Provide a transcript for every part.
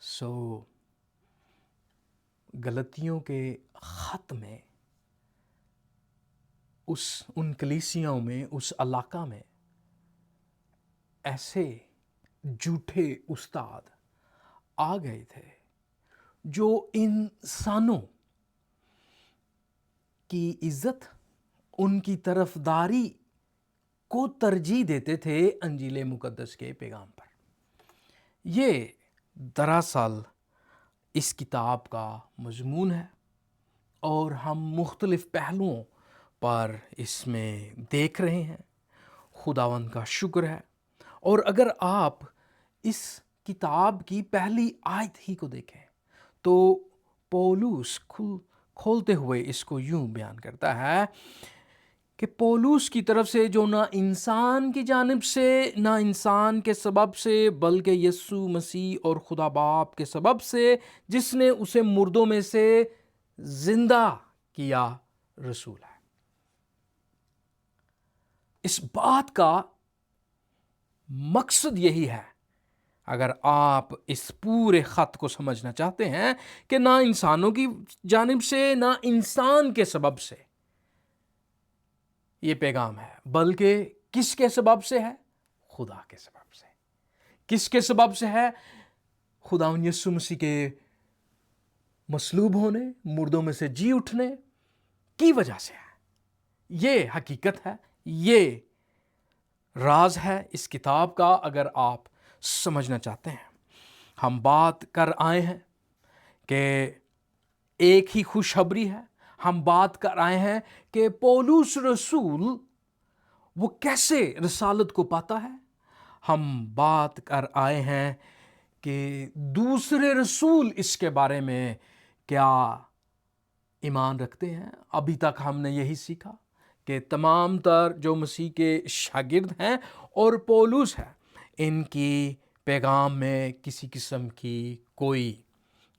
سو گلتیوں کے خط میں ان کلیسیاؤں میں، اس علاقہ میں ایسے جھوٹے استاد آ گئے تھے جو انسانوں کی عزت، ان کی طرفداری کو ترجیح دیتے تھے انجیل مقدس کے پیغام پر۔ یہ دراصل اس کتاب کا مضمون ہے، اور ہم مختلف پہلوؤں پر اس میں دیکھ رہے ہیں۔ خداوند کا شکر ہے۔ اور اگر آپ اس کتاب کی پہلی آیت ہی کو دیکھیں تو پولس کھولتے ہوئے اس کو یوں بیان کرتا ہے کہ پولس کی طرف سے، جو نہ انسان کی جانب سے، نہ انسان کے سبب سے، بلکہ یسوع مسیح اور خدا باپ کے سبب سے، جس نے اسے مردوں میں سے زندہ کیا، رسول ہے۔ اس بات کا مقصد یہی ہے، اگر آپ اس پورے خط کو سمجھنا چاہتے ہیں، کہ نہ انسانوں کی جانب سے، نہ انسان کے سبب سے یہ پیغام ہے، بلکہ کس کے سبب سے ہے؟ خدا کے سبب سے۔ کس کے سبب سے ہے؟ خداوند یسوع مسیح کے مصلوب ہونے، مردوں میں سے جی اٹھنے کی وجہ سے ہے۔ یہ حقیقت ہے، یہ راز ہے اس کتاب کا، اگر آپ سمجھنا چاہتے ہیں۔ ہم بات کر آئے ہیں کہ ایک ہی خوشخبری ہے۔ ہم بات کر آئے ہیں کہ پولس رسول وہ کیسے رسالت کو پاتا ہے۔ ہم بات کر آئے ہیں کہ دوسرے رسول اس کے بارے میں کیا ایمان رکھتے ہیں۔ ابھی تک ہم نے یہی سیکھا کہ تمام تر جو مسیح کے شاگرد ہیں اور پولس ہے، ان کی پیغام میں کسی قسم کی کوئی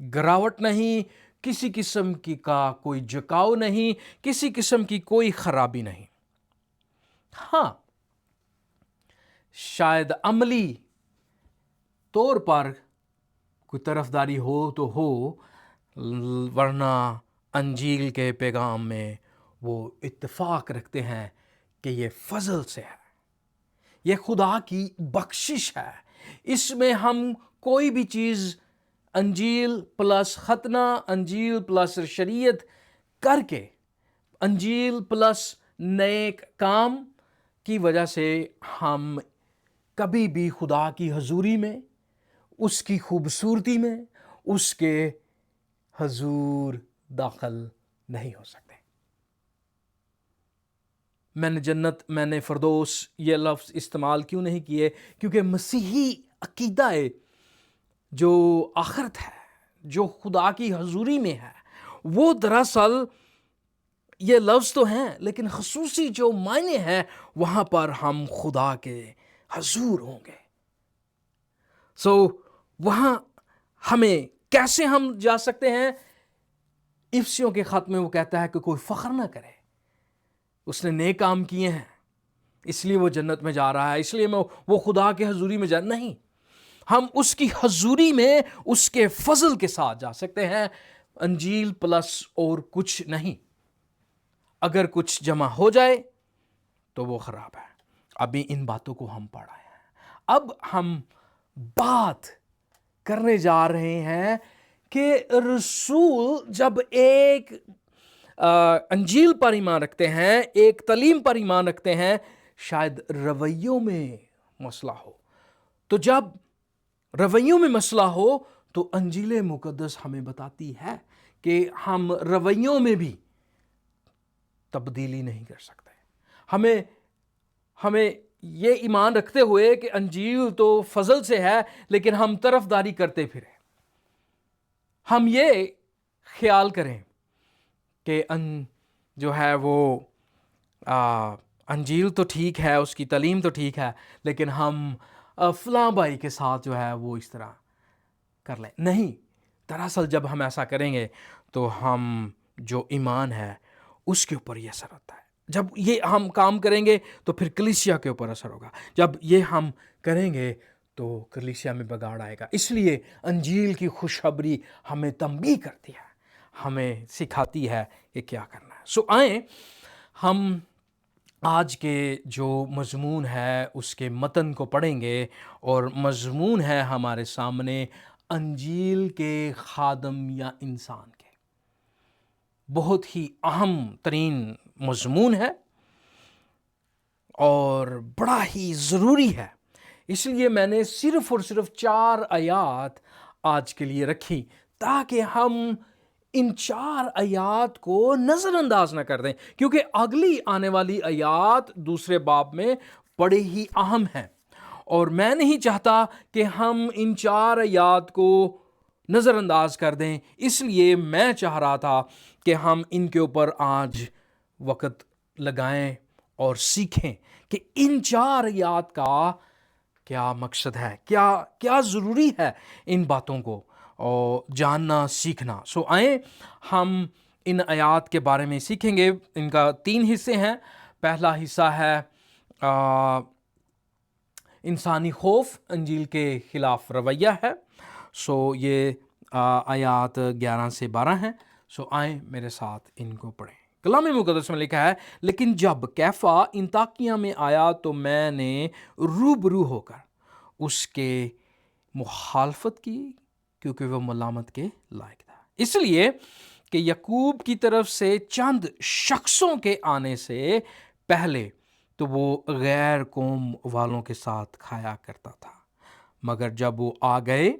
گراوٹ نہیں، کسی قسم کی کا کوئی جھکاؤ نہیں، کسی قسم کی کوئی خرابی نہیں۔ ہاں، شاید عملی طور پر کوئی طرفداری ہو تو ہو، ورنہ انجیل کے پیغام میں وہ اتفاق رکھتے ہیں کہ یہ فضل سے ہے، یہ خدا کی بخشش ہے۔ اس میں ہم کوئی بھی چیز انجیل پلس ختنہ، انجیل پلس شریعت کر کے، انجیل پلس نیک کام کی وجہ سے ہم کبھی بھی خدا کی حضوری میں، اس کی خوبصورتی میں، اس کے حضور داخل نہیں ہو سکتے۔ میں نے جنت، میں نے فردوس یہ لفظ استعمال کیوں نہیں کیے؟ کیونکہ مسیحی عقیدہ جو آخرت ہے، جو خدا کی حضوری میں ہے، وہ دراصل یہ لفظ تو ہیں، لیکن خصوصی جو معنی ہے وہاں پر ہم خدا کے حضور ہوں گے۔ وہاں ہمیں کیسے ہم جا سکتے ہیں؟ افسیوں کے خط میں وہ کہتا ہے کہ کوئی فخر نہ کرے، اس نے نیک کام کیے ہیں اس لیے وہ جنت میں جا رہا ہے، اس لیے وہ خدا کے حضوری میں نہیں، ہم اس کی حضوری میں اس کے فضل کے ساتھ جا سکتے ہیں، انجیل پلس اور کچھ نہیں۔ اگر کچھ جمع ہو جائے تو وہ خراب ہے۔ ابھی ان باتوں کو ہم پڑھ رہے ہیں۔ اب ہم بات کرنے جا رہے ہیں کہ رسول جب ایک انجیل پر ایمان رکھتے ہیں، ایک تعلیم پر ایمان رکھتے ہیں، شاید رویوں میں مسئلہ ہو، تو جب رویوں میں مسئلہ ہو تو انجیل مقدس ہمیں بتاتی ہے کہ ہم رویوں میں بھی تبدیلی نہیں کر سکتے۔ ہمیں یہ ایمان رکھتے ہوئے کہ انجیل تو فضل سے ہے، لیکن ہم طرفداری کرتے پھریں، ہم یہ خیال کریں کہ جو ہے وہ انجیل تو ٹھیک ہے، اس کی تعلیم تو ٹھیک ہے، لیکن ہم فلاں بھائی کے ساتھ جو ہے وہ اس طرح کر لیں۔ نہیں، دراصل جب ہم ایسا کریں گے تو ہم جو ایمان ہے اس کے اوپر یہ اثر ہوتا ہے۔ جب یہ ہم کام کریں گے تو پھر کلیسیا کے اوپر اثر ہوگا۔ جب یہ ہم کریں گے تو کلیسیا میں بگاڑ آئے گا. اس لیے انجیل کی خوشخبری ہمیں تنبیہ کرتی ہے، ہمیں سکھاتی ہے کہ کیا کرنا ہے. سو آئیں ہم آج کے جو مضمون ہے اس کے متن کو پڑھیں گے، اور مضمون ہے ہمارے سامنے انجیل کے خادم یا انسان کے. بہت ہی اہم ترین مضمون ہے اور بڑا ہی ضروری ہے. اس لیے میں نے صرف اور صرف 4 آیات آج کے لیے رکھی تاکہ ہم ان 4 آیات کو نظر انداز نہ کر دیں، کیونکہ اگلی آنے والی آیات دوسرے باب میں بڑے ہی اہم ہیں، اور میں نہیں چاہتا کہ ہم ان 4 آیات کو نظر انداز کر دیں. اس لیے میں چاہ رہا تھا کہ ہم ان کے اوپر آج وقت لگائیں اور سیکھیں کہ ان 4 آیات کا کیا مقصد ہے، کیا ضروری ہے ان باتوں کو اور جاننا سیکھنا. سو آئیں ہم ان آیات کے بارے میں سیکھیں گے. ان کا 3 حصے ہیں. پہلا حصہ ہے انسانی خوف، انجیل کے خلاف رویہ ہے. سو یہ آیات 11 سے 12 ہیں. سو آئیں میرے ساتھ ان کو پڑھیں. کلام مقدس میں لکھا ہے، لیکن جب کیفا انطاکیہ میں آیا تو میں نے روبرو ہو کر اس کے مخالفت کی، کیونکہ وہ ملامت کے لائق تھا. اس لیے کہ یعقوب کی طرف سے چند شخصوں کے آنے سے پہلے تو وہ غیر قوم والوں کے ساتھ کھایا کرتا تھا، مگر جب وہ آ گئے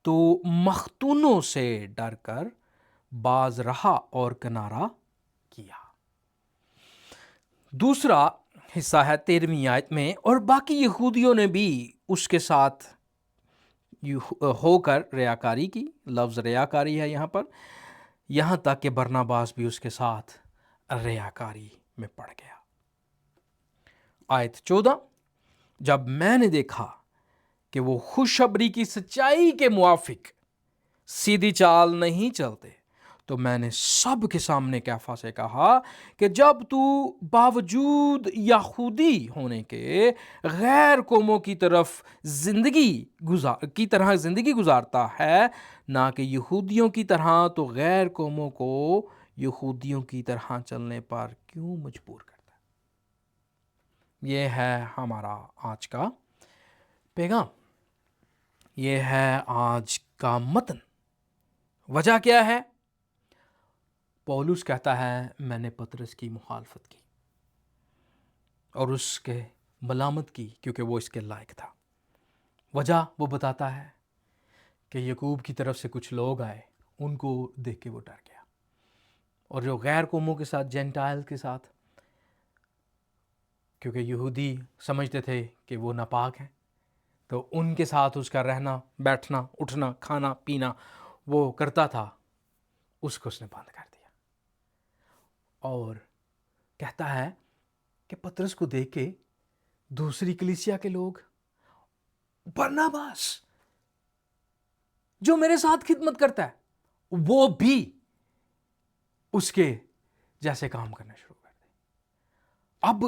تو مختونوں سے ڈر کر باز رہا اور کنارہ کیا. دوسرا حصہ ہے 13ویں آیت میں، اور باقی یہودیوں نے بھی اس کے ساتھ ہو کر ریاکاری کی. لفظ ریاکاری ہے یہاں پر، یہاں تک کہ برناباس بھی اس کے ساتھ ریاکاری میں پڑ گیا. آیت 14، جب میں نے دیکھا کہ وہ خوشخبری کی سچائی کے موافق سیدھی چال نہیں چلتے تو میں نے سب کے سامنے کیفا سے کہا کہ جب تو باوجود یہودی ہونے کے غیر قوموں کی طرح زندگی گزارتا ہے، نہ کہ یہودیوں کی طرح، تو غیر قوموں کو یہودیوں کی طرح چلنے پر کیوں مجبور کرتا ہے. یہ ہے ہمارا آج کا پیغام، یہ ہے آج کا متن. وجہ کیا ہے؟ پولس کہتا ہے میں نے پطرس کی مخالفت کی اور اس کے ملامت کی کیونکہ وہ اس کے لائق تھا. وجہ وہ بتاتا ہے کہ یعقوب کی طرف سے کچھ لوگ آئے، ان کو دیکھ کے وہ ڈر گیا، اور جو غیر قوموں کے ساتھ، جینٹائل کے ساتھ، کیونکہ یہودی سمجھتے تھے کہ وہ ناپاک ہیں، تو ان کے ساتھ اس کا رہنا، بیٹھنا، اٹھنا، کھانا پینا وہ کرتا تھا، اس کو اس نے بند کر دیا. اور کہتا ہے کہ پطرس کو دیکھ کے دوسری کلیسیا کے لوگ، برناباس جو میرے ساتھ خدمت کرتا ہے، وہ بھی اس کے جیسے کام کرنا شروع کر دے. اب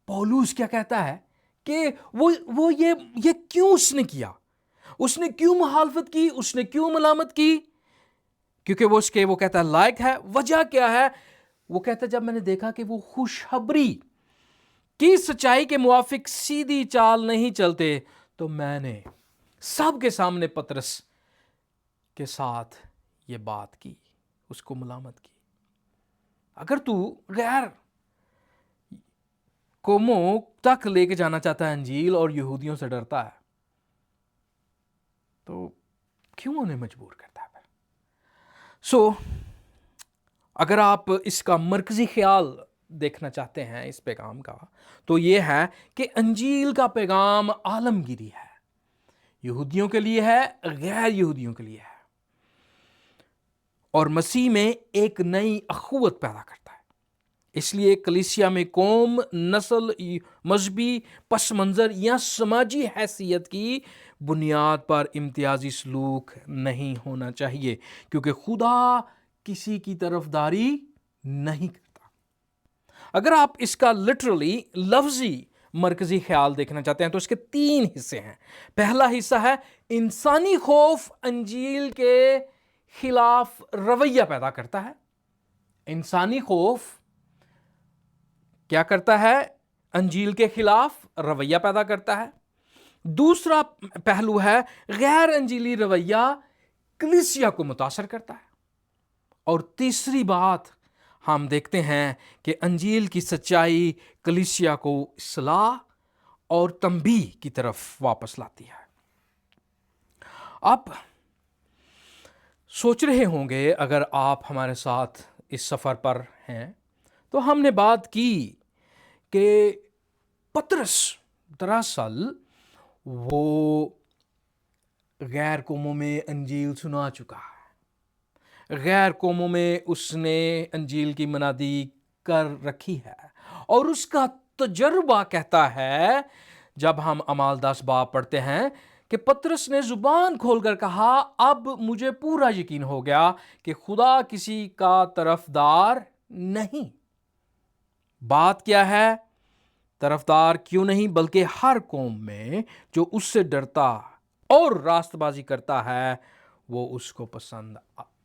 پولس کیا کہتا ہے کہ وہ یہ کیوں اس نے کیا، اس نے کیوں مخالفت کی، اس نے کیوں ملامت کی؟ کیونکہ وہ کہتا ہے لائق ہے. وجہ کیا ہے؟ وہ کہتا ہے جب میں نے دیکھا کہ وہ خوشخبری کی سچائی کے موافق سیدھی چال نہیں چلتے تو میں نے سب کے سامنے پطرس کے ساتھ یہ بات کی، اس کو ملامت کی. اگر تو غیر قوموں تک لے کے جانا چاہتا ہے انجیل اور یہودیوں سے ڈرتا ہے، تو کیوں انہیں مجبور کرتا ہے؟ سو اگر آپ اس کا مرکزی خیال دیکھنا چاہتے ہیں اس پیغام کا، تو یہ ہے کہ انجیل کا پیغام عالمگیری ہے، یہودیوں کے لیے ہے، غیر یہودیوں کے لیے ہے، اور مسیح میں ایک نئی اخوت پیدا کرتا ہے. اس لیے کلیسیا میں قوم، نسل، مذہبی پس منظر یا سماجی حیثیت کی بنیاد پر امتیازی سلوک نہیں ہونا چاہیے، کیونکہ خدا کسی کی طرفداری نہیں کرتا. اگر آپ اس کا لٹرلی لفظی مرکزی خیال دیکھنا چاہتے ہیں تو اس کے 3 حصے ہیں۔ پہلا حصہ ہے انسانی خوف انجیل کے خلاف رویہ پیدا کرتا ہے۔ انسانی خوف کیا کرتا ہے؟ انجیل کے خلاف رویہ پیدا کرتا ہے۔ دوسرا پہلو ہے غیر انجیلی رویہ کلیسیا کو متاثر کرتا ہے۔ اور تیسری بات ہم دیکھتے ہیں کہ انجیل کی سچائی کلیسیا کو اصلاح اور تنبیہ کی طرف واپس لاتی ہے۔ آپ سوچ رہے ہوں گے، اگر آپ ہمارے ساتھ اس سفر پر ہیں تو ہم نے بات کی کہ پطرس دراصل وہ غیر قوموں میں انجیل سنا چکا ہے، غیر قوموں میں اس نے انجیل کی منادی کر رکھی ہے، اور اس کا تجربہ کہتا ہے، جب ہم اعمال 10 باب پڑھتے ہیں، کہ پطرس نے زبان کھول کر کہا اب مجھے پورا یقین ہو گیا کہ خدا کسی کا طرفدار نہیں۔ بات کیا ہے؟ طرفدار کیوں نہیں، بلکہ ہر قوم میں جو اس سے ڈرتا اور راست بازی کرتا ہے وہ اس کو پسند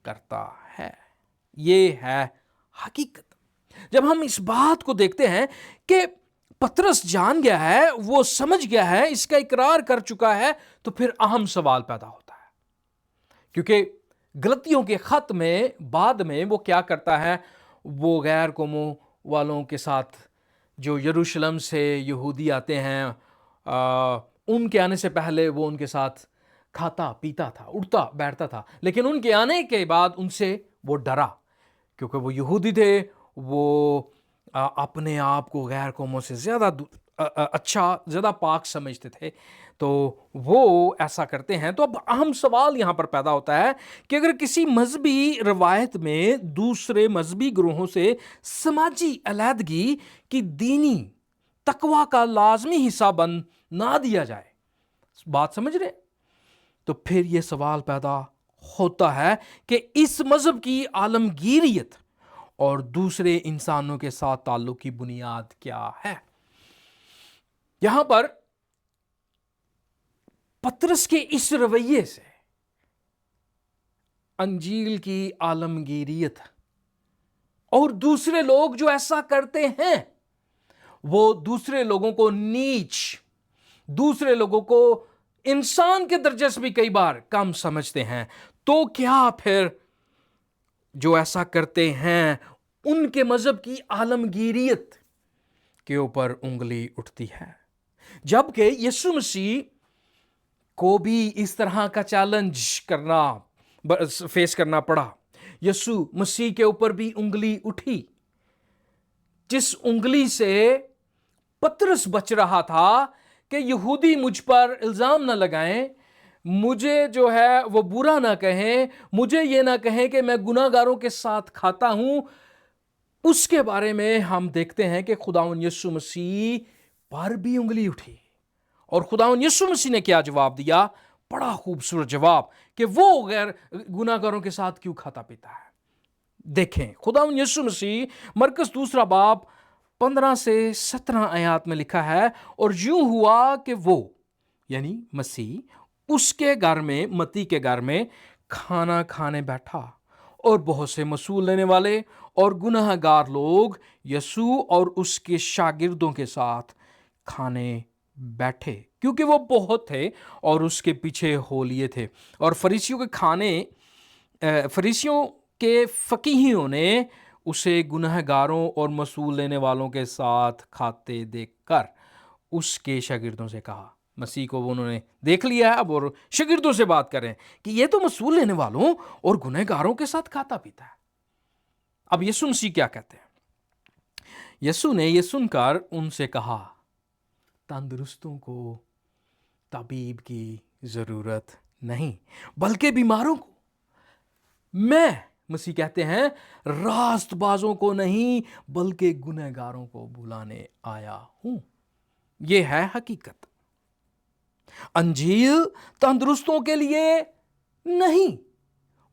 کرتا ہے۔ یہ ہے حقیقت۔ جب ہم اس بات کو دیکھتے ہیں کہ پطرس جان گیا ہے، وہ سمجھ گیا ہے، اس کا اقرار کر چکا ہے، تو پھر اہم سوال پیدا ہوتا ہے، کیونکہ غلطیوں کے خط میں بعد میں وہ کیا کرتا ہے؟ وہ غیر قوموں والوں کے ساتھ جو یروشلم سے یہودی آتے ہیں، ان کے آنے سے پہلے وہ ان کے ساتھ کھاتا پیتا تھا، اٹھتا بیٹھتا تھا، لیکن ان کے آنے کے بعد ان سے وہ ڈرا، کیونکہ وہ یہودی تھے، وہ اپنے آپ کو غیر قوموں سے زیادہ اچھا، زیادہ پاک سمجھتے تھے، تو وہ ایسا کرتے ہیں۔ تو اب اہم سوال یہاں پر پیدا ہوتا ہے کہ اگر کسی مذہبی روایت میں دوسرے مذہبی گروہوں سے سماجی علیحدگی کی دینی تقوی کا لازمی حصہ بن نہ دیا جائے، بات سمجھ رہے؟ تو پھر یہ سوال پیدا ہوتا ہے کہ اس مذہب کی عالمگیریت اور دوسرے انسانوں کے ساتھ تعلق کی بنیاد کیا ہے؟ یہاں پر پطرس کے اس رویے سے انجیل کی عالمگیریت اور دوسرے لوگ جو ایسا کرتے ہیں وہ دوسرے لوگوں کو نیچ، دوسرے لوگوں کو انسان کے درجے سے بھی کئی بار کم سمجھتے ہیں، تو کیا پھر جو ایسا کرتے ہیں ان کے مذہب کی عالمگیریت کے اوپر انگلی اٹھتی ہے؟ جبکہ یسوع مسیح کو بھی اس طرح کا چیلنج فیس کرنا پڑا۔ یسوع مسیح کے اوپر بھی انگلی اٹھی، جس انگلی سے پطرس بچ رہا تھا کہ یہودی مجھ پر الزام نہ لگائیں، مجھے جو ہے وہ برا نہ کہیں، مجھے یہ نہ کہیں کہ میں گناہ گاروں کے ساتھ کھاتا ہوں۔ اس کے بارے میں ہم دیکھتے ہیں کہ خداوند یسوع مسیح پر بھی انگلی اٹھی، اور خداوند یسوع مسیح نے کیا جواب دیا؟ بڑا خوبصورت جواب، کہ وہ غیر گناہ گاروں کے ساتھ کیوں کھاتا پیتا ہے۔ دیکھیں خداوند یسوع مسیح مرکز 2 باب 15 سے 17 آیات میں لکھا ہے، اور یوں ہوا کہ وہ یعنی مسیح اس کے گھر میں، متی کے گھر میں کھانا کھانے بیٹھا، اور بہت سے وصول لینے والے اور گناہ گار لوگ یسوع اور اس کے شاگردوں کے ساتھ کھانے بیٹھے، کیونکہ وہ بہت تھے اور اس کے پیچھے ہو لیے تھے۔ اور فریسیوں کے فقیہوں نے اسے گناہ گاروں اور وصول لینے والوں کے ساتھ کھاتے دیکھ کر اس کے شاگردوں سے کہا، مسیح کو انہوں نے دیکھ لیا ہے اب، اور شاگردوں سے بات کریں کہ یہ تو وصول لینے والوں اور گناہ گاروں کے ساتھ کھاتا پیتا ہے۔ اب یسوع مسیح کیا کہتے ہیں؟ یسوع نے یہ سن کر ان سے کہا، تندرستوں کو طبیب کی ضرورت نہیں بلکہ بیماروں کو۔ میں، مسیح کہتے ہیں، راست بازوں کو نہیں بلکہ گنہ گاروں کو بلانے آیا ہوں۔ یہ ہے حقیقت۔ انجیل تندرستوں کے لیے نہیں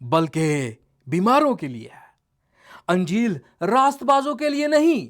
بلکہ بیماروں کے لیے ہے۔ انجیل راست بازوں کے لیے نہیں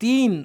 3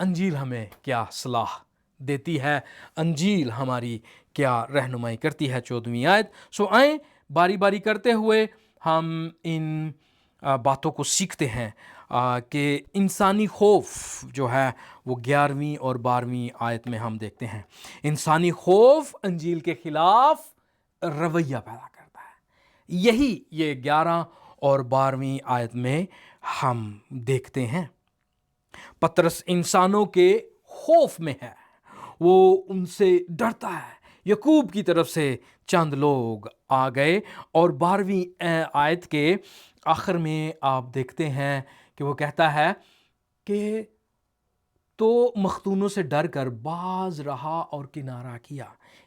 انجیل ہمیں کیا صلاح دیتی ہے، انجیل ہماری کیا رہنمائی کرتی ہے۔ 14ویں آیت۔ سو آئیں باری باری کرتے ہوئے ہم ان باتوں کو سیکھتے ہیں کہ انسانی خوف جو ہے وہ 11ویں اور 12ویں آیت میں ہم دیکھتے ہیں۔ انسانی خوف انجیل کے خلاف رویہ پیدا کرتا ہے، یہی یہ 11 اور 12ویں آیت میں ہم دیکھتے ہیں۔ پطرس انسانوں کے خوف میں ہے، وہ ان سے ڈرتا ہے۔ یعقوب کی طرف سے چند لوگ آ گئے اور 12ویں آیت کے آخر میں آپ دیکھتے ہیں کہ وہ کہتا ہے کہ تو مختونوں سے ڈر کر باز رہا اور کنارہ کیا۔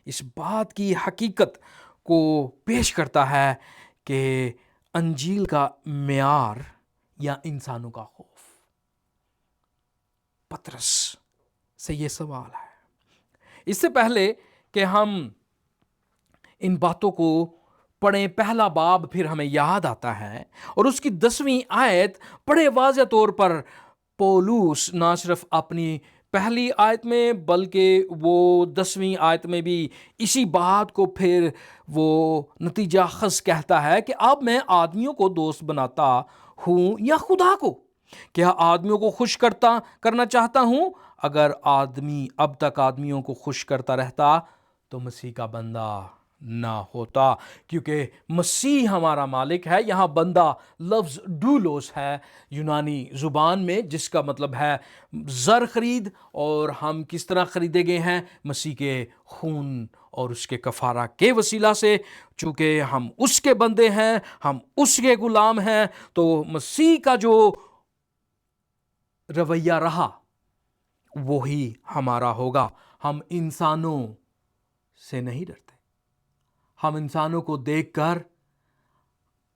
اس بات کی حقیقت کو پیش کرتا ہے کہ انجیل کا معیار یا انسانوں کا خوف۔ پطرس سے یہ سوال ہے۔ اس سے پہلے کہ ہم ان باتوں کو پڑھیں، پہلا باب پھر ہمیں یاد آتا ہے اور اس کی 10ویں آیت بڑے واضح طور پر پولس نہ صرف اپنی پہلی آیت میں بلکہ وہ 10ویں آیت میں بھی اسی بات کو پھر وہ نتیجہ خاص کہتا ہے کہ اب میں آدمیوں کو دوست بناتا ہوں یا خدا کو؟ کیا آدمیوں کو خوش کرنا چاہتا ہوں؟ اگر آدمی اب تک آدمیوں کو خوش کرتا رہتا تو مسیح کا بندہ نہ ہوتا، کیونکہ مسیح ہمارا مالک ہے۔ یہاں بندہ لفظ ڈولوس ہے یونانی زبان میں، جس کا مطلب ہے زر خرید، اور ہم کس طرح خریدے گئے ہیں؟ مسیح کے خون اور اس کے کفارہ کے وسیلہ سے۔ چونکہ ہم اس کے بندے ہیں، ہم اس کے غلام ہیں، تو مسیح کا جو رویہ رہا وہی ہمارا ہوگا۔ ہم انسانوں سے نہیں ڈرتے، ہم انسانوں کو دیکھ کر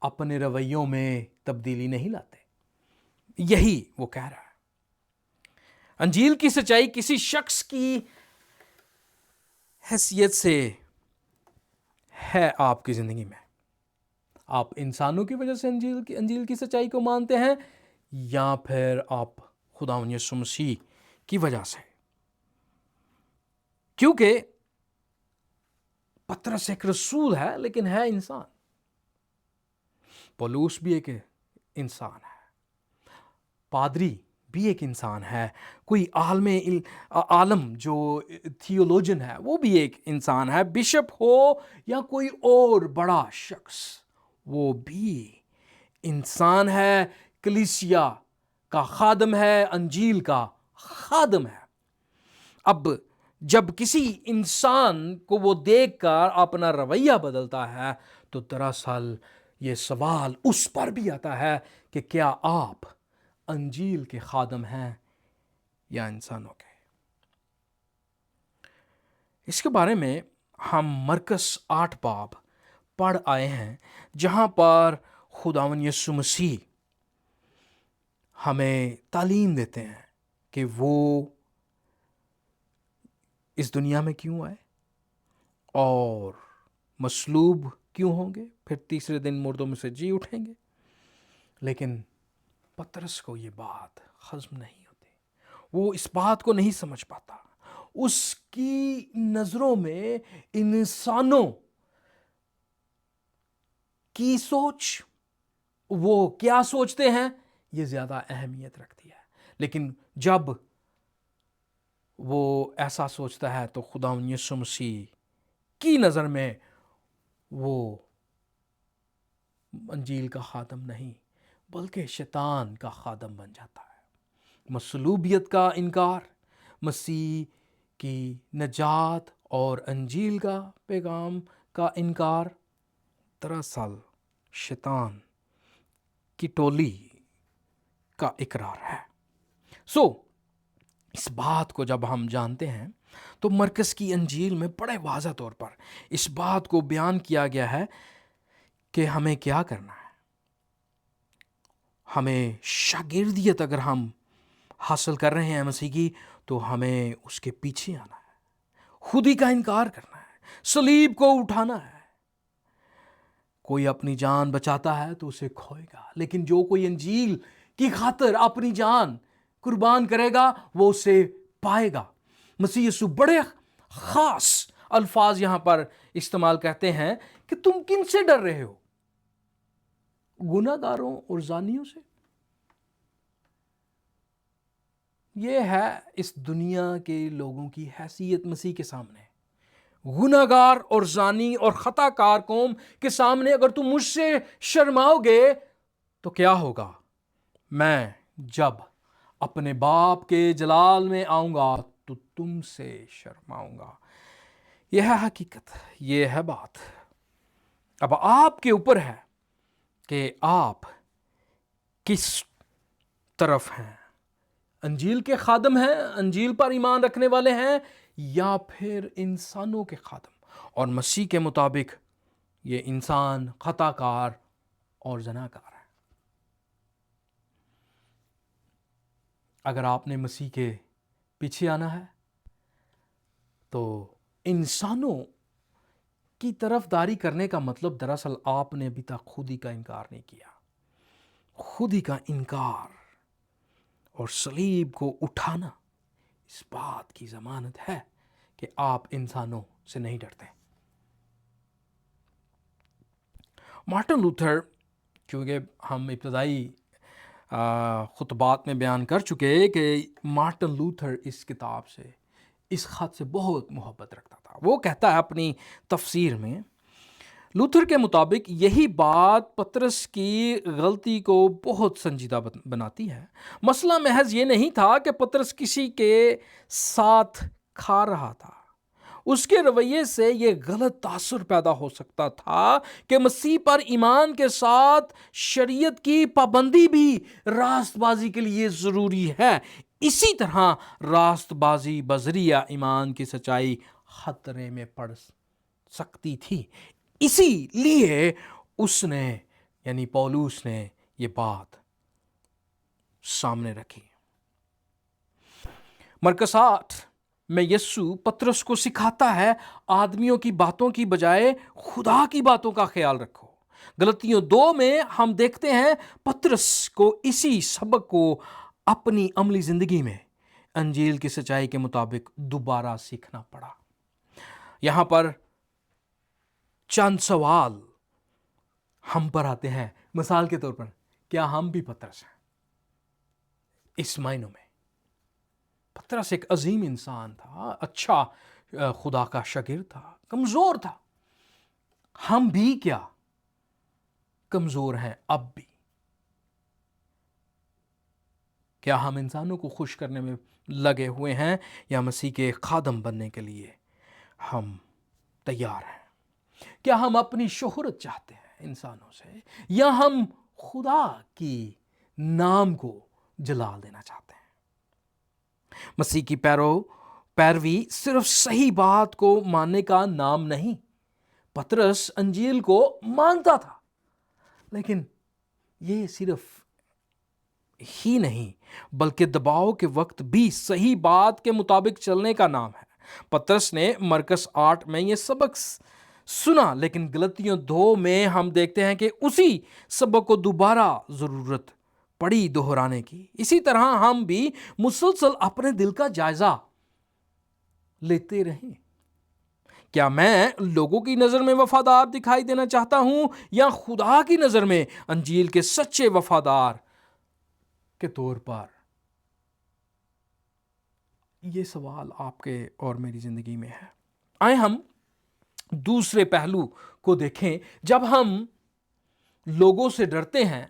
اپنے رویوں میں تبدیلی نہیں لاتے۔ یہی وہ کہہ رہا ہے۔ انجیل کی سچائی کسی شخص کی حیثیت سے ہے آپ کی زندگی میں۔ آپ انسانوں کی وجہ سے انجیل کی سچائی کو مانتے ہیں، یا پھر آپ خداوند یسوع مسیح کی وجہ سے؟ کیونکہ پطرس ایک رسول ہے لیکن ہے انسان، پولس بھی ایک انسان ہے، پادری بھی ایک انسان ہے، کوئی عالم جو تھیولوجن ہے وہ بھی ایک انسان ہے، بشپ ہو یا کوئی اور بڑا شخص وہ بھی انسان ہے، کلیسیا کا خادم ہے، انجیل کا خادم ہے۔ اب جب کسی انسان کو وہ دیکھ کر اپنا رویہ بدلتا ہے تو دراصل یہ سوال اس پر بھی آتا ہے کہ کیا آپ انجیل کے خادم ہیں یا انسانوں کے؟ اس کے بارے میں ہم مرکز 8 باب پڑھ آئے ہیں، جہاں پر خداوند یسوع مسیح ہمیں تعلیم دیتے ہیں کہ وہ اس دنیا میں کیوں آئے اور مصلوب کیوں ہوں گے، پھر تیسرے دن مردوں میں سے جی اٹھیں گے۔ لیکن پطرس کو یہ بات ہضم نہیں ہوتی، وہ اس بات کو نہیں سمجھ پاتا۔ اس کی نظروں میں انسانوں کی سوچ، وہ کیا سوچتے ہیں، یہ زیادہ اہمیت رکھتی ہے۔ لیکن جب وہ ایسا سوچتا ہے تو خداوند یسوع مسیح کی نظر میں وہ انجیل کا خادم نہیں بلکہ شیطان کا خادم بن جاتا ہے۔ مصلوبیت کا انکار، مسیح کی نجات اور انجیل کا پیغام کا انکار دراصل شیطان کی ٹولی کا اقرار ہے۔ اس بات کو جب ہم جانتے ہیں تو مرکز کی انجیل میں بڑے واضح طور پر اس بات کو بیان کیا گیا ہے کہ ہمیں کیا کرنا ہے۔ ہمیں شاگردیت اگر ہم حاصل کر رہے ہیں مسیح کی، تو ہمیں اس کے پیچھے آنا ہے، خودی کا انکار کرنا ہے، صلیب کو اٹھانا ہے۔ کوئی اپنی جان بچاتا ہے تو اسے کھوئے گا، لیکن جو کوئی انجیل کی خاطر اپنی جان قربان کرے گا وہ اسے پائے گا۔ مسیح یسوع بڑے خاص الفاظ یہاں پر استعمال کرتے ہیں کہ تم کن سے ڈر رہے ہو؟ گناہ گاروں اور زانیوں سے۔ یہ ہے اس دنیا کے لوگوں کی حیثیت مسیح کے سامنے۔ گناہ گار اور زانی اور خطا کار قوم کے سامنے اگر تم مجھ سے شرماؤ گے تو کیا ہوگا؟ میں جب اپنے باپ کے جلال میں آؤں گا تو تم سے شرماؤں گا۔ یہ ہے حقیقت، یہ ہے بات۔ اب آپ کے اوپر ہے کہ آپ کس طرف ہیں، انجیل کے خادم ہیں، انجیل پر ایمان رکھنے والے ہیں، یا پھر انسانوں کے خادم۔ اور مسیح کے مطابق یہ انسان خطا کار اور زناکار ہے۔ اگر آپ نے مسیح کے پیچھے آنا ہے تو انسانوں کی طرف داری کرنے کا مطلب دراصل آپ نے ابھی تک خود ہی کا انکار نہیں کیا۔ خود ہی کا انکار اور صلیب کو اٹھانا اس بات کی ضمانت ہے کہ آپ انسانوں سے نہیں ڈرتے۔ مارٹن لوتھر، کیونکہ ہم ابتدائی خطبات میں بیان کر چکے کہ مارٹن لوتھر اس کتاب سے، اس خط سے بہت محبت رکھتا تھا۔ وہ کہتا ہے اپنی تفسیر میں، لوتھر کے مطابق یہی بات پطرس کی غلطی کو بہت سنجیدہ بناتی ہے۔ مسئلہ محض یہ نہیں تھا کہ پطرس کسی کے ساتھ کھا رہا تھا، اس کے رویے سے یہ غلط تاثر پیدا ہو سکتا تھا کہ مسیح پر ایمان کے ساتھ شریعت کی پابندی بھی راست بازی کے لیے ضروری ہے۔ اسی طرح راست بازی بذریعہ ایمان کی سچائی خطرے میں پڑ سکتی تھی۔ اسی لیے اس نے یعنی پولوس نے یہ بات سامنے رکھی۔ مرکز 8 میں یسوع پطرس کو سکھاتا ہے آدمیوں کی باتوں کی بجائے خدا کی باتوں کا خیال رکھو۔ غلطیوں 2 میں ہم دیکھتے ہیں پطرس کو اسی سبق کو اپنی عملی زندگی میں انجیل کی سچائی کے مطابق دوبارہ سیکھنا پڑا۔ یہاں پر چند سوال ہم پر آتے ہیں، مثال کے طور پر کیا ہم بھی پطرس ہیں؟ اس معنوں میں پطرس ایک عظیم انسان تھا، اچھا خدا کا شاگرد تھا، کمزور تھا۔ ہم بھی کیا کمزور ہیں اب بھی؟ کیا ہم انسانوں کو خوش کرنے میں لگے ہوئے ہیں یا مسیح کے خادم بننے کے لیے ہم تیار ہیں؟ کیا ہم اپنی شہرت چاہتے ہیں انسانوں سے یا ہم خدا کی نام کو جلال دینا چاہتے ہیں؟ مسیح کی پیروی صرف صحیح بات کو ماننے کا نام نہیں۔ پطرس انجیل کو مانتا تھا، لیکن یہ صرف ہی نہیں بلکہ دباؤ کے وقت بھی صحیح بات کے مطابق چلنے کا نام ہے۔ پطرس نے مرکز 8 میں یہ سبق سنا، لیکن غلطیوں 2 میں ہم دیکھتے ہیں کہ اسی سبق کو دوبارہ ضرورت پڑی دہرانے کی۔ اسی طرح ہم بھی مسلسل اپنے دل کا جائزہ لیتے رہیں۔ کیا میں لوگوں کی نظر میں وفادار دکھائی دینا چاہتا ہوں یا خدا کی نظر میں انجیل کے سچے وفادار کے طور پر؟ یہ سوال آپ کے اور میری زندگی میں ہے۔ آئے ہم دوسرے پہلو کو دیکھیں۔ جب ہم لوگوں سے ڈرتے ہیں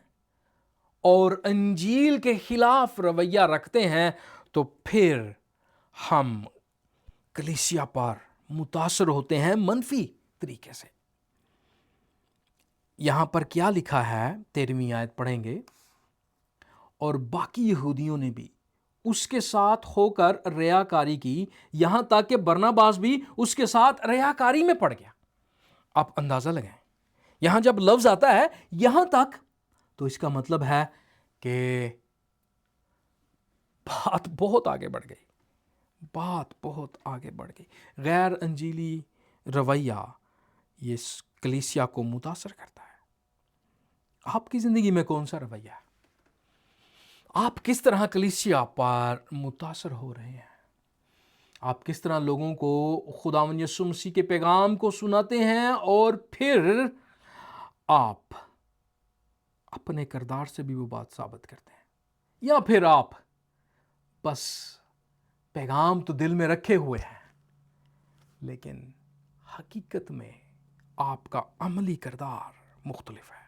اور انجیل کے خلاف رویہ رکھتے ہیں تو پھر ہم کلیسیا پر متاثر ہوتے ہیں منفی طریقے سے۔ یہاں پر کیا لکھا ہے 13ویں آیت پڑھیں گے، اور باقی یہودیوں نے بھی اس کے ساتھ ہو کر ریاکاری کی، یہاں تک کہ برناباس بھی اس کے ساتھ ریاکاری میں پڑ گیا۔ آپ اندازہ لگائیں، یہاں جب لفظ آتا ہے یہاں تک تو اس کا مطلب ہے کہ بات بہت آگے بڑھ گئی، بات بہت آگے بڑھ گئی۔ غیر انجیلی رویہ یہ کلیسیا کو متاثر کرتا ہے۔ آپ کی زندگی میں کون سا رویہ ہے؟ آپ کس طرح کلیسیا پر متاثر ہو رہے ہیں؟ آپ کس طرح لوگوں کو خداوند یسوع مسیح کے پیغام کو سناتے ہیں اور پھر آپ اپنے کردار سے بھی وہ بات ثابت کرتے ہیں، یا پھر آپ بس پیغام تو دل میں رکھے ہوئے ہیں لیکن حقیقت میں آپ کا عملی کردار مختلف ہے؟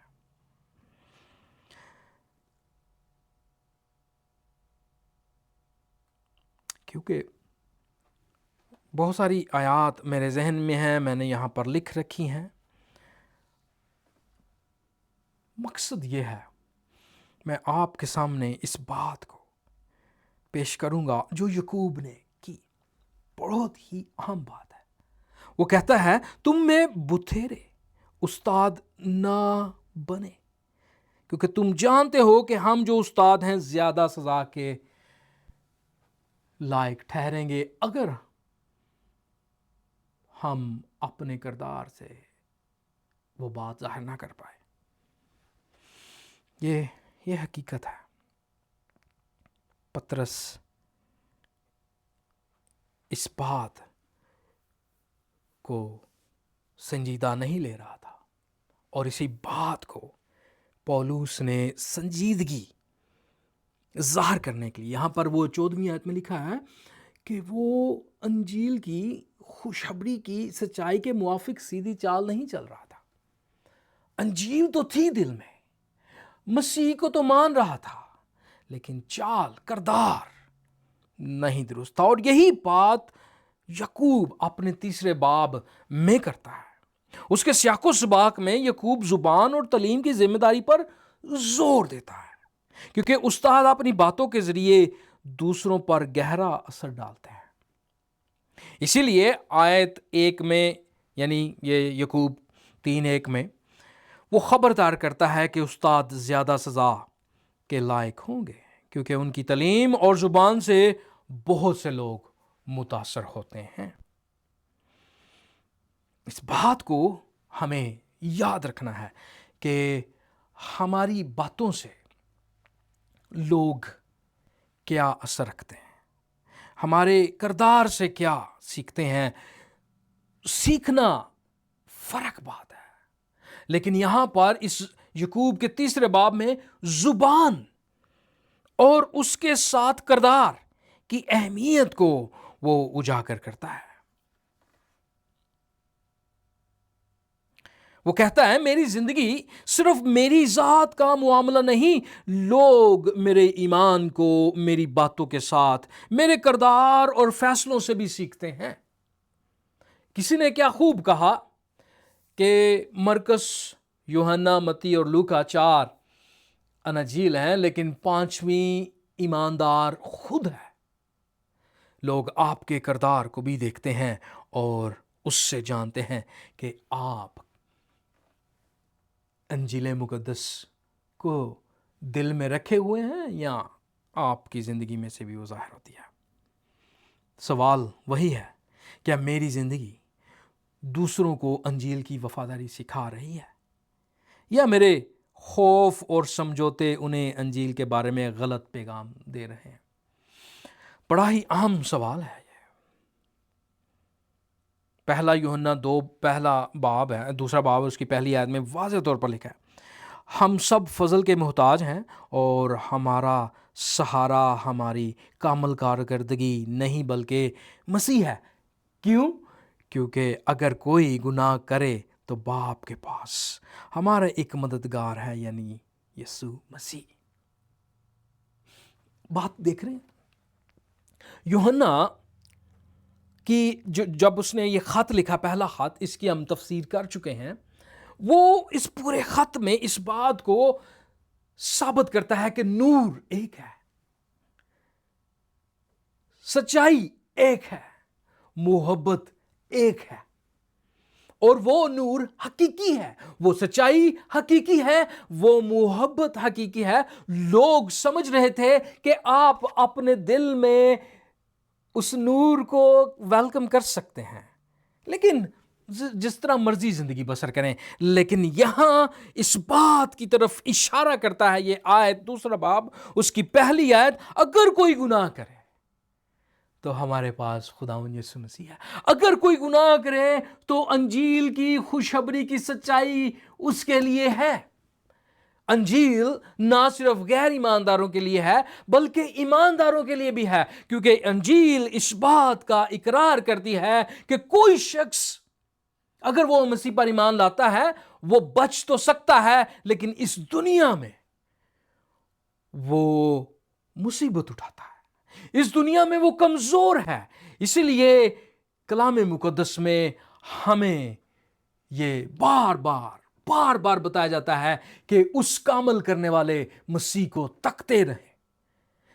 کیونکہ بہت ساری آیات میرے ذہن میں ہیں، میں نے یہاں پر لکھ رکھی ہیں۔ مقصد یہ ہے، میں آپ کے سامنے اس بات کو پیش کروں گا جو یعقوب نے کی، بہت ہی اہم بات ہے۔ وہ کہتا ہے تم میں بتھیرے استاد نہ بنے، کیونکہ تم جانتے ہو کہ ہم جو استاد ہیں زیادہ سزا کے لائق ٹھہریں گے اگر ہم اپنے کردار سے وہ بات ظاہر نہ کر پائے۔ یہ حقیقت ہے۔ پطرس اس بات کو سنجیدہ نہیں لے رہا تھا، اور اسی بات کو پولس نے سنجیدگی ظاہر کرنے کے لیے یہاں پر وہ 14ویں آیت میں لکھا ہے کہ وہ انجیل کی خوشخبری کی سچائی کے موافق سیدھی چال نہیں چل رہا تھا۔ انجیل تو تھی دل میں، مسیح کو تو مان رہا تھا، لیکن چال کردار نہیں درست تھا۔ اور یہی بات یعقوب اپنے 3 باب میں کرتا ہے۔ اس کے سیاق و سباق میں یعقوب زبان اور تعلیم کی ذمہ داری پر زور دیتا ہے، کیونکہ استاد اپنی باتوں کے ذریعے دوسروں پر گہرا اثر ڈالتے ہیں۔ اسی لیے آیت 1 میں، یعنی یہ یعقوب 3:1 میں، وہ خبردار کرتا ہے کہ استاد زیادہ سزا کے لائق ہوں گے، کیونکہ ان کی تعلیم اور زبان سے بہت سے لوگ متاثر ہوتے ہیں۔ اس بات کو ہمیں یاد رکھنا ہے کہ ہماری باتوں سے لوگ کیا اثر رکھتے ہیں، ہمارے کردار سے کیا سیکھتے ہیں۔ سیکھنا فرق بات ہے، لیکن یہاں پر اس یعقوب کے 3 باب میں زبان اور اس کے ساتھ کردار کی اہمیت کو وہ اجاگر کرتا ہے۔ وہ کہتا ہے میری زندگی صرف میری ذات کا معاملہ نہیں، لوگ میرے ایمان کو میری باتوں کے ساتھ میرے کردار اور فیصلوں سے بھی سیکھتے ہیں۔ کسی نے کیا خوب کہا کہ مرکس، یوحنا، متی اور لوکا 4 اناجیل ہیں، لیکن 5ویں ایماندار خود ہے۔ لوگ آپ کے کردار کو بھی دیکھتے ہیں اور اس سے جانتے ہیں کہ آپ انجیل مقدس کو دل میں رکھے ہوئے ہیں یا آپ کی زندگی میں سے بھی وہ ظاہر ہوتی ہے۔ سوال وہی ہے، کیا میری زندگی دوسروں کو انجیل کی وفاداری سکھا رہی ہے، یا میرے خوف اور سمجھوتے انہیں انجیل کے بارے میں غلط پیغام دے رہے ہیں؟ بڑا ہی اہم سوال ہے یہ۔ پہلا یوحنا 2 پہلا باب ہے، 2 باب اس کی پہلی آیت میں واضح طور پر لکھا ہے ہم سب فضل کے محتاج ہیں اور ہمارا سہارا ہماری کامل کارکردگی نہیں بلکہ مسیح ہے۔ کیوں؟ کیونکہ اگر کوئی گناہ کرے تو باپ کے پاس ہمارا ایک مددگار ہے، یعنی یسوع مسیح۔ بات دیکھ رہے ہیں یوحنا کی جب اس نے یہ خط لکھا، پہلا خط، اس کی ہم تفسیر کر چکے ہیں، وہ اس پورے خط میں اس بات کو ثابت کرتا ہے کہ نور ایک ہے، سچائی ایک ہے، محبت ایک ہے، اور وہ نور حقیقی ہے، وہ سچائی حقیقی ہے، وہ محبت حقیقی ہے۔ لوگ سمجھ رہے تھے کہ آپ اپنے دل میں اس نور کو ویلکم کر سکتے ہیں، لیکن جس طرح مرضی زندگی بسر کریں، لیکن یہاں اس بات کی طرف اشارہ کرتا ہے یہ آیت، دوسرا باب اس کی پہلی آیت، اگر کوئی گناہ کرے تو ہمارے پاس خداوند یسوع مسیح ہے۔ اگر کوئی گناہ کرے تو انجیل کی خوشخبری کی سچائی اس کے لیے ہے۔ انجیل نہ صرف غیر ایمانداروں کے لیے ہے بلکہ ایمانداروں کے لیے بھی ہے، کیونکہ انجیل اس بات کا اقرار کرتی ہے کہ کوئی شخص اگر وہ مسیح پر ایمان لاتا ہے وہ بچ تو سکتا ہے، لیکن اس دنیا میں وہ مصیبت اٹھاتا ہے، اس دنیا میں وہ کمزور ہے۔ اسی لیے کلام مقدس میں ہمیں یہ بار بار بتایا جاتا ہے کہ اس کامل کرنے والے مسیح کو تکتے رہیں۔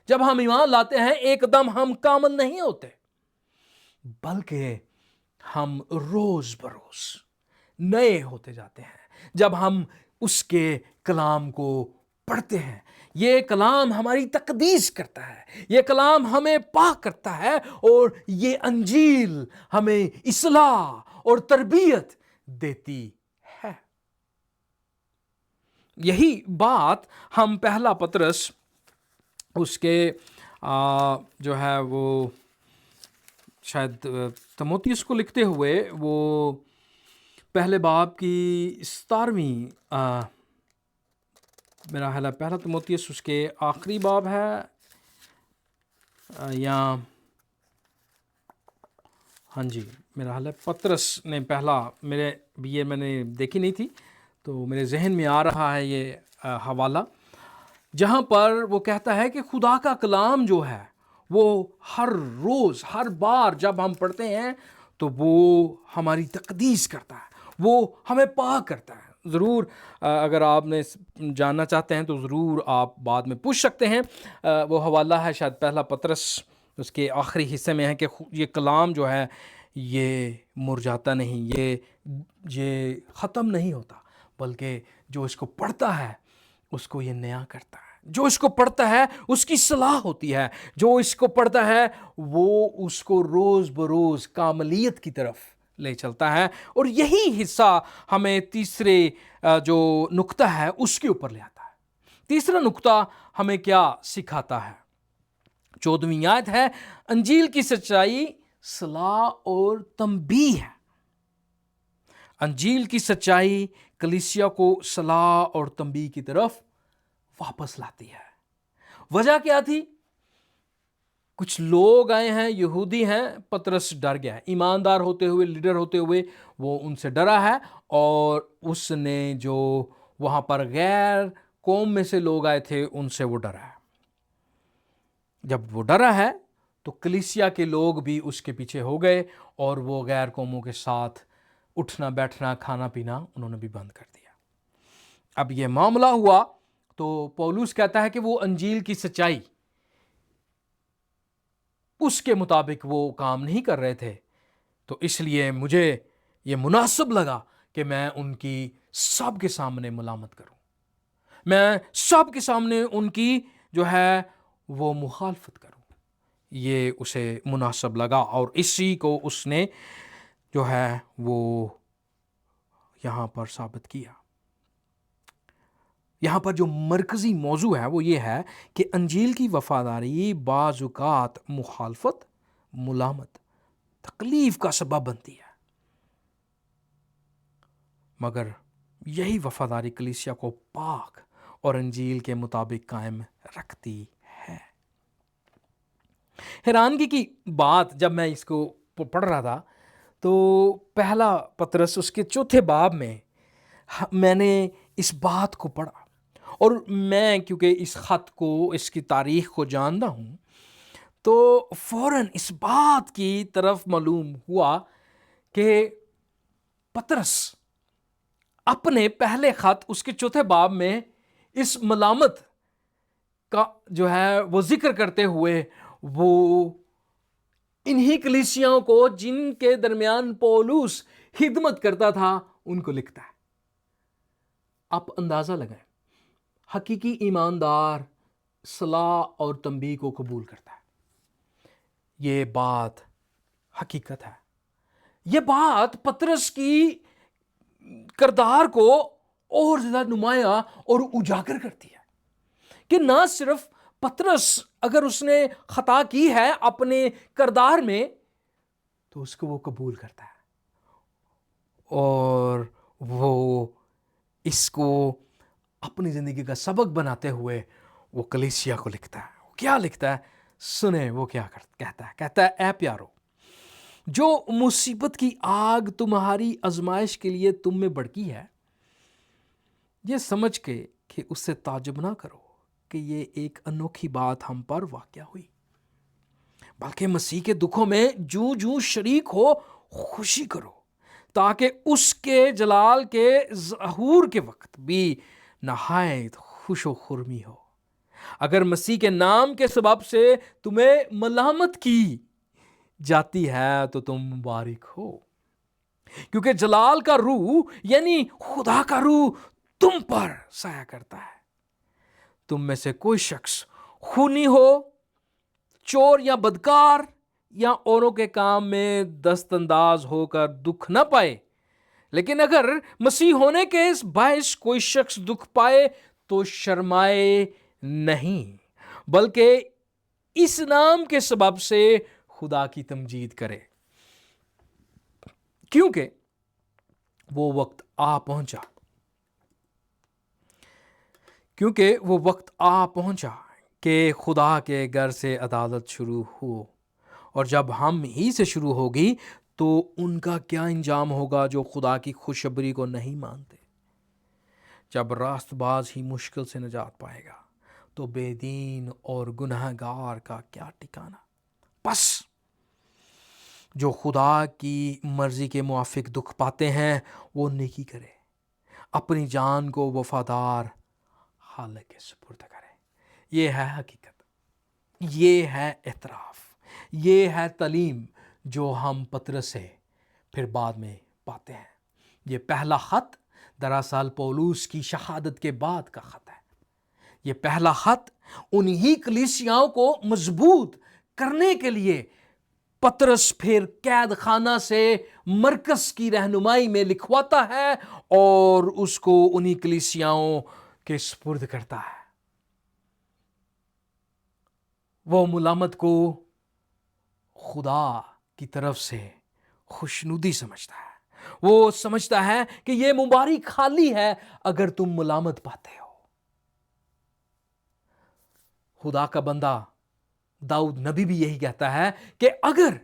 جب ہم ایمان لاتے ہیں ایک دم ہم کامل نہیں ہوتے، بلکہ ہم روز بروز نئے ہوتے جاتے ہیں جب ہم اس کے کلام کو پڑھتے ہیں۔ یہ کلام ہماری تقدیس کرتا ہے، یہ کلام ہمیں پاک کرتا ہے، اور یہ انجیل ہمیں اصلاح اور تربیت دیتی ہے۔ یہی بات ہم پہلا پطرس اس کے جو ہے وہ شاید تموتیس کو لکھتے ہوئے وہ پہلے باب کی 17ویں میرا خیال ہے پہلا تموتیس اس کے آخری باب ہے، یا ہاں جی میرا خیال ہے پطرس نے پہلا، یہ میں نے دیکھی نہیں تھی تو میرے ذہن میں آ رہا ہے یہ حوالہ، جہاں پر وہ کہتا ہے کہ خدا کا کلام جو ہے وہ ہر روز ہر بار جب ہم پڑھتے ہیں تو وہ ہماری تقدیس کرتا ہے، وہ ہمیں پاک کرتا ہے۔ ضرور اگر آپ نے جاننا چاہتے ہیں تو ضرور آپ بعد میں پوچھ سکتے ہیں، وہ حوالہ ہے شاید پہلا پطرس اس کے آخری حصے میں ہے کہ یہ کلام جو ہے یہ مرجھاتا نہیں، یہ ختم نہیں ہوتا، بلکہ جو اس کو پڑھتا ہے اس کو یہ نیا کرتا ہے، جو اس کو پڑھتا ہے اس کی صلاح ہوتی ہے، جو اس کو پڑھتا ہے وہ اس کو روز بروز کاملیت کی طرف لے چلتا ہے۔ اور یہی حصہ ہمیں تیسرے جو نقطہ ہے اس کے اوپر لے آتا ہے۔ تیسرا نقطہ ہمیں کیا سکھاتا ہے؟ 14ویں آیت ہے، انجیل کی سچائی صلاح اور تنبیہ ہے۔ انجیل کی سچائی کلیسیا کو صلاح اور تنبیہ کی طرف واپس لاتی ہے۔ وجہ کیا تھی؟ کچھ لوگ آئے ہیں، یہودی ہیں، پطرس ڈر گیا ہے، ایماندار ہوتے ہوئے، لیڈر ہوتے ہوئے وہ ان سے ڈرا ہے، اور اس نے جو وہاں پر غیر قوم میں سے لوگ آئے تھے ان سے وہ ڈرا ہے۔ جب وہ ڈرا ہے تو کلیسیا کے لوگ بھی اس کے پیچھے ہو گئے، اور وہ غیر قوموں کے ساتھ اٹھنا بیٹھنا کھانا پینا انہوں نے بھی بند کر دیا۔ اب یہ معاملہ ہوا تو پولس کہتا ہے کہ وہ انجیل کی سچائی اس کے مطابق وہ کام نہیں کر رہے تھے، تو اس لیے مجھے یہ مناسب لگا کہ میں ان کی سب کے سامنے ملامت کروں، میں سب کے سامنے ان کی جو ہے وہ مخالفت کروں۔ یہ اسے مناسب لگا، اور اسی کو اس نے جو ہے وہ یہاں پر ثابت کیا۔ یہاں پر جو مرکزی موضوع ہے وہ یہ ہے کہ انجیل کی وفاداری بعض اوقات مخالفت، ملامت، تکلیف کا سبب بنتی ہے، مگر یہی وفاداری کلیسیا کو پاک اور انجیل کے مطابق قائم رکھتی ہے۔ حیرانگی کی بات، جب میں اس کو پڑھ رہا تھا تو پہلا پطرس اس کے 4 باب میں نے اس بات کو پڑھا، اور میں کیونکہ اس خط کو، اس کی تاریخ کو جانتا ہوں، تو فوراً اس بات کی طرف معلوم ہوا کہ پطرس اپنے پہلے خط اس کے 4 باب میں اس ملامت کا جو ہے وہ ذکر کرتے ہوئے وہ انہی کلیسیاؤں کو جن کے درمیان پولس خدمت کرتا تھا ان کو لکھتا ہے۔ آپ اندازہ لگائیں، حقیقی ایماندار صلاح اور تنبیہ کو قبول کرتا ہے۔ یہ بات حقیقت ہے، یہ بات پطرس کی کردار کو اور زیادہ نمایاں اور اجاگر کرتی ہے کہ نہ صرف پطرس اگر اس نے خطا کی ہے اپنے کردار میں تو اس کو وہ قبول کرتا ہے اور وہ اس کو اپنی زندگی کا سبق بناتے ہوئے وہ کلیسیا کو لکھتا ہے. وہ کیا لکھتا ہے سنیں وہ کیا کہتا ہے اے پیارو، جو مصیبت کی آگ تمہاری آزمائش کے لیے تم میں بڑکی ہے، یہ سمجھ کے کہ اس سے تعجب نہ کرو کہ یہ ایک انوکھی بات ہم پر واقع ہوئی، بلکہ مسیح کے دکھوں میں جوں شریک ہو خوشی کرو، تاکہ اس کے جلال کے ظہور کے وقت بھی نہایت خوش و خرمی ہو. اگر مسیح کے نام کے سبب سے تمہیں ملامت کی جاتی ہے تو تم مبارک ہو، کیونکہ جلال کا روح یعنی خدا کا روح تم پر سایہ کرتا ہے. تم میں سے کوئی شخص خونی ہو، چور یا بدکار یا اوروں کے کام میں دست انداز ہو کر دکھ نہ پائے، لیکن اگر مسیح ہونے کے باعث کوئی شخص دکھ پائے تو شرمائے نہیں، بلکہ اس نام کے سبب سے خدا کی تمجید کرے، کیونکہ وہ وقت آ پہنچا کہ خدا کے گھر سے عدالت شروع ہو، اور جب ہم ہی سے شروع ہوگی تو ان کا کیا انجام ہوگا جو خدا کی خوشخبری کو نہیں مانتے. جب راست باز ہی مشکل سے نجات پائے گا تو بے دین اور گناہ گار کا کیا ٹھکانہ. پس جو خدا کی مرضی کے موافق دکھ پاتے ہیں وہ نیکی کرے، اپنی جان کو وفادار خالق کے سپرد کرے. یہ ہے حقیقت، یہ ہے اعتراف، یہ ہے تعلیم جو ہم پطرس سے پھر بعد میں پاتے ہیں. یہ پہلا خط دراصل پولوس کی شہادت کے بعد کا خط ہے. یہ پہلا خط انہی کلیسیاؤں کو مضبوط کرنے کے لیے پطرس پھر قید خانہ سے مرکز کی رہنمائی میں لکھواتا ہے اور اس کو انہی کلیسیاؤں کے سپرد کرتا ہے. وہ ملامت کو خدا کی طرف سے خوشنودی سمجھتا ہے. وہ سمجھتا ہے کہ یہ مبارک خالی ہے اگر تم ملامت پاتے ہو. خدا کا بندہ داؤد نبی بھی یہی کہتا ہے کہ اگر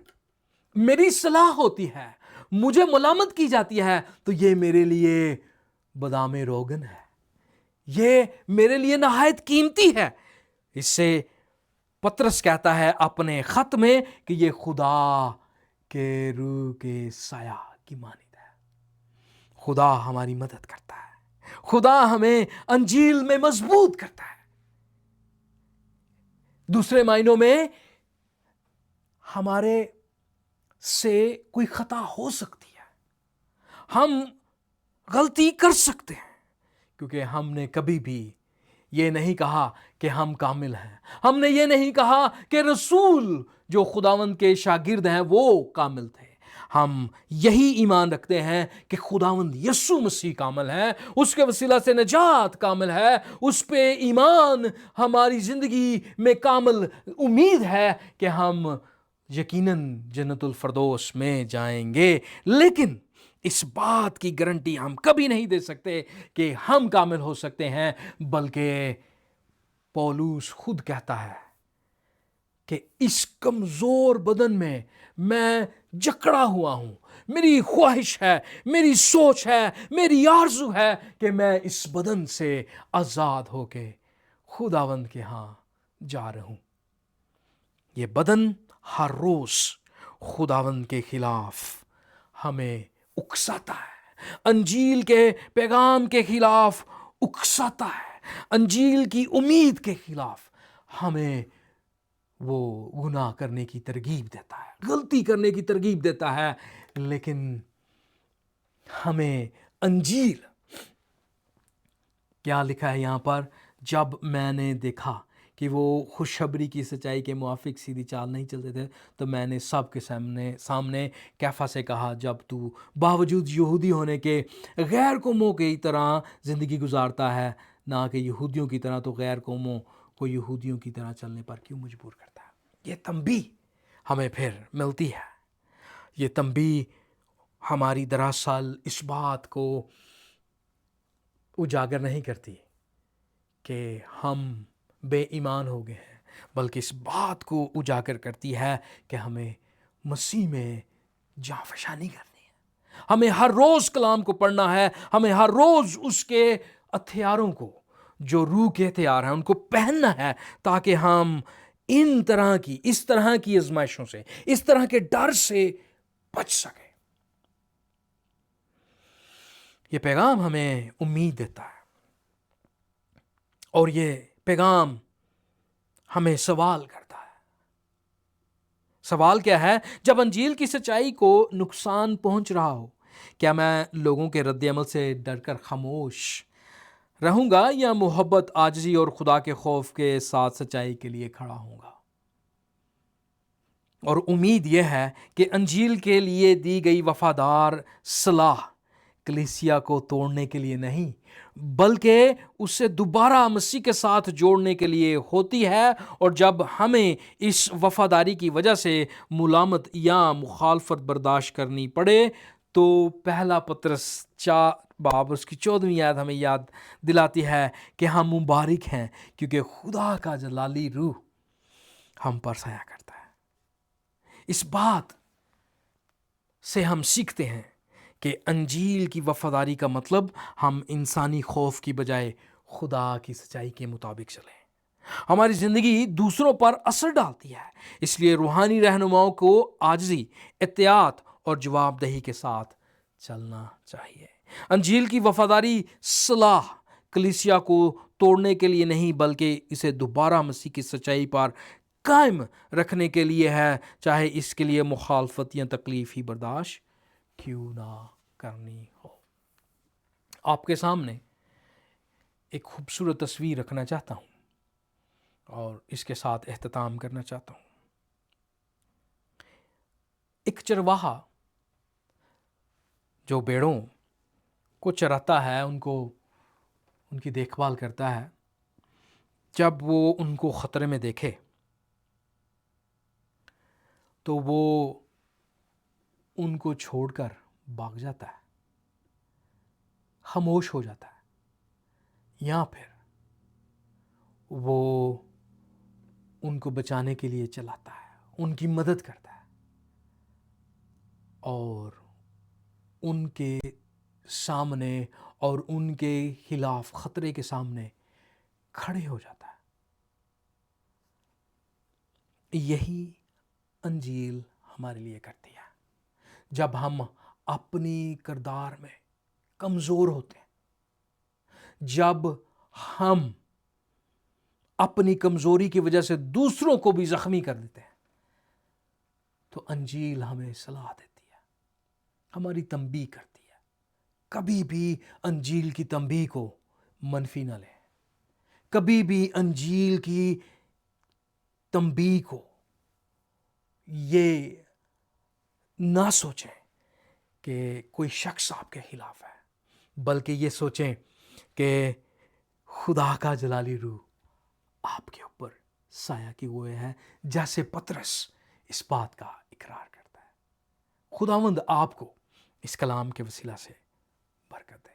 میری صلاح ہوتی ہے، مجھے ملامت کی جاتی ہے تو یہ میرے لیے بادام روغن ہے، یہ میرے لیے نہایت قیمتی ہے. اس سے پطرس کہتا ہے اپنے خط میں کہ یہ خدا کے روح کے سایہ کی مانند ہے. خدا ہماری مدد کرتا ہے، خدا ہمیں انجیل میں مضبوط کرتا ہے. دوسرے معنوں میں ہمارے سے کوئی خطا ہو سکتی ہے، ہم غلطی کر سکتے ہیں، کیونکہ ہم نے کبھی بھی یہ نہیں کہا کہ ہم کامل ہیں. ہم نے یہ نہیں کہا کہ رسول جو خداوند کے شاگرد ہیں وہ کامل تھے. ہم یہی ایمان رکھتے ہیں کہ خداوند یسوع مسیح کامل ہے، اس کے وسیلہ سے نجات کامل ہے، اس پہ ایمان ہماری زندگی میں کامل امید ہے کہ ہم یقیناً جنت الفردوس میں جائیں گے. لیکن اس بات کی گارنٹی ہم کبھی نہیں دے سکتے کہ ہم کامل ہو سکتے ہیں، بلکہ پولوس خود کہتا ہے کہ اس کمزور بدن میں جکڑا ہوا ہوں. میری خواہش ہے، میری سوچ ہے، میری آرزو ہے کہ میں اس بدن سے آزاد ہو کے خداوند کے ہاں جا رہا ہوں. یہ بدن ہر روز خداوند کے خلاف ہمیں اکساتا ہے، انجیل کے پیغام کے خلاف اکساتا ہے، انجیل کی امید کے خلاف ہمیں وہ گناہ کرنے کی ترغیب دیتا ہے، غلطی کرنے کی ترغیب دیتا ہے. لیکن ہمیں انجیل کیا لکھا ہے یہاں پر؟ جب میں نے دیکھا کہ وہ خوشخبری کی سچائی کے موافق سیدھی چال نہیں چلتے تھے، تو میں نے سب کے سامنے کیفا سے کہا، جب تو باوجود یہودی ہونے کے غیر قوموں کی طرح زندگی گزارتا ہے، نہ کہ یہودیوں کی طرح، تو غیر قوموں کو یہودیوں کی طرح چلنے پر کیوں مجبور کرتا ہے؟ یہ تنبیہ ہمیں پھر ملتی ہے، یہ تنبیہ ہماری دراصل اس بات کو اجاگر نہیں کرتی کہ ہم بے ایمان ہو گئے ہیں، بلکہ اس بات کو اجاگر کرتی ہے کہ ہمیں مسیح میں جاں فشانی کرنی ہے، ہمیں ہر روز کلام کو پڑھنا ہے، ہمیں ہر روز اس کے ہتھیاروں کو، جو روح کے ہتھیار ہیں، ان کو پہننا ہے، تاکہ ہم اس طرح کی آزمائشوں سے، اس طرح کے ڈر سے بچ سکیں۔ یہ پیغام ہمیں امید دیتا ہے، اور یہ پیغام ہمیں سوال کرتا ہے۔ سوال کیا ہے؟ جب انجیل کی سچائی کو نقصان پہنچ رہا ہو، کیا میں لوگوں کے رد عمل سے ڈر کر خاموش رہوں گا، یا محبت، عاجزی اور خدا کے خوف کے ساتھ سچائی کے لیے کھڑا ہوں گا؟ اور امید یہ ہے کہ انجیل کے لیے دی گئی وفادار صلاح کلیسیا کو توڑنے کے لیے نہیں، بلکہ اسے دوبارہ مسیح کے ساتھ جوڑنے کے لیے ہوتی ہے۔ اور جب ہمیں اس وفاداری کی وجہ سے ملامت یا مخالفت برداشت کرنی پڑے، تو پہلا پطرس 4 اس کی 14ویں آیت ہمیں یاد دلاتی ہے کہ ہم مبارک ہیں، کیونکہ خدا کا جلالی روح ہم پر سایہ کرتا ہے۔ اس بات سے ہم سیکھتے ہیں کہ انجیل کی وفاداری کا مطلب ہم انسانی خوف کی بجائے خدا کی سچائی کے مطابق چلیں۔ ہماری زندگی دوسروں پر اثر ڈالتی ہے، اس لیے روحانی رہنماؤں کو عاجزی، اطاعت اور جواب دہی کے ساتھ چلنا چاہیے۔ انجیل کی وفاداری صلاح کلیسیا کو توڑنے کے لیے نہیں، بلکہ اسے دوبارہ مسیح کی سچائی پر قائم رکھنے کے لیے ہے، چاہے اس کے لیے مخالفت یا تکلیف ہی برداشت کیوں نہ کرنی ہو۔ آپ کے سامنے ایک خوبصورت تصویر رکھنا چاہتا ہوں اور اس کے ساتھ اختتام کرنا چاہتا ہوں۔ ایک چرواہا جو بھیڑوں کو چراتا ہے، ان کی دیکھ بھال کرتا ہے، جب وہ ان کو خطرے میں دیکھے تو وہ ان کو چھوڑ کر بھاگ جاتا ہے، خاموش ہو جاتا ہے، یا پھر وہ ان کو بچانے کے لیے چلاتا ہے، ان کی مدد کرتا ہے، اور ان کے سامنے اور ان کے خلاف خطرے کے سامنے کھڑے ہو جاتا ہے۔ یہی انجیل ہمارے لیے کرتی ہے۔ جب ہم اپنی کردار میں کمزور ہوتے ہیں، جب ہم اپنی کمزوری کی وجہ سے دوسروں کو بھی زخمی کر دیتے ہیں، تو انجیل ہمیں صلاح دیتی ہے، ہماری تنبیہ کرتی ہے۔ کبھی بھی انجیل کی تنبیہ کو منفی نہ لیں، کبھی بھی انجیل کی تنبیہ کو یہ نہ سوچیں کہ کوئی شخص آپ کے خلاف ہے، بلکہ یہ سوچیں کہ خدا کا جلالی روح آپ کے اوپر سایہ کی ہوئے ہے، جیسے پطرس اس بات کا اقرار کرتا ہے۔ خداوند آپ کو اس کلام کے وسیلہ سے برکت دے۔